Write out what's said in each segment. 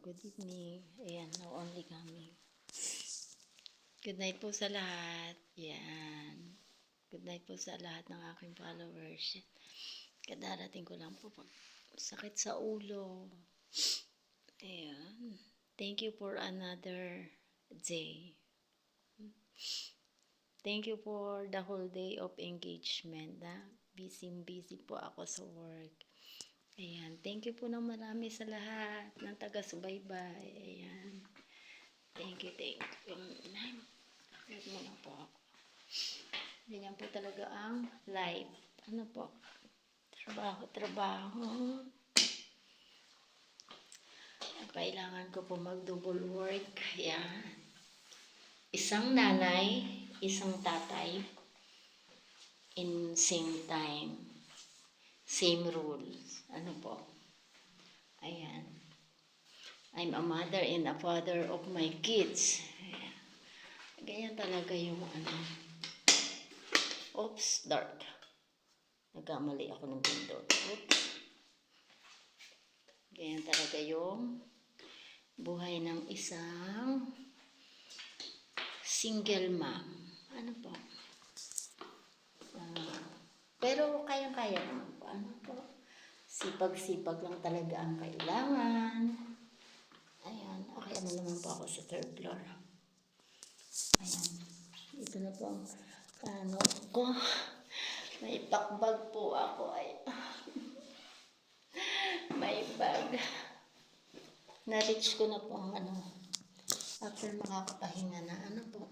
good evening. Ayan, now only coming. Good night po sa lahat. Yan. Good night po sa lahat ng aking followers. Kadarating ko lang po pag sakit sa ulo. Ayan. Thank you for another day. Thank you for the whole day of engagement. Busy po ako sa work. Ayan. Thank you po ng marami sa lahat ng taga-subaybay. Ayan. Thank you. Wait muna po ako. Ganyan po talaga ang life. Ano po? Trabaho. Kailangan ko po mag-double work. Ayan. Isang nanay, isang tatay, in same time, same rules. Ano po? Ayan. I'm a mother and a father of my kids. Ayan. Ganyan talaga yung ano. Oops, dark. Nagkamali ako ng pindot. Oops. Ganyan talaga yung buhay ng isang single mom. Ano po? Pero kayang-kaya naman po. Ano po? Sipag-sipag lang talaga ang kailangan. Ayan. Okay, ano naman po ako sa third floor. Ayan. Ito na po ang ano ko. May pakbag po ako. Ay. May bag. Na-reach ko na po ang ano. After makakapahinga na ano po.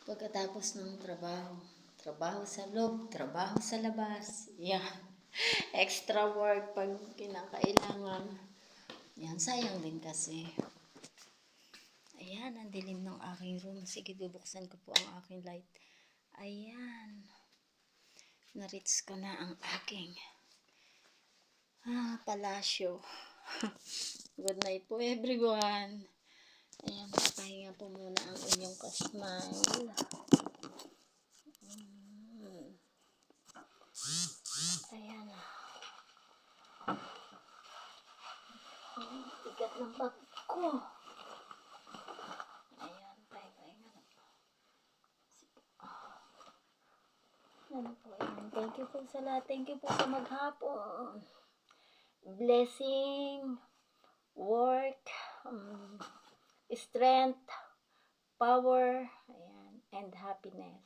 Pagkatapos ng trabaho. Trabaho sa loob, trabaho sa labas. Yeah. Extra work pag kinakailangan. Yan, sayang din kasi. Ayan, ang dilim ng aking room. Sige, bubuksan ko po ang aking light. Ayan. Na-reach ko na ang aking palasyo. Good night po everyone. Ayan, papahinga po muna ang inyong kasmile. Ayan. Bigat ng bag ko. Ayan, pahinga na po. Ano po, ayan. Thank you po sa lahat. Thank you po sa maghapon. Blessing, work, strength, power, ayan, and happiness.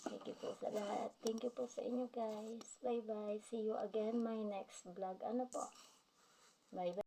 Thank you po sa lahat. Thank you po sa inyo guys. Bye-bye. See you again my next vlog. Ano po? Bye-bye.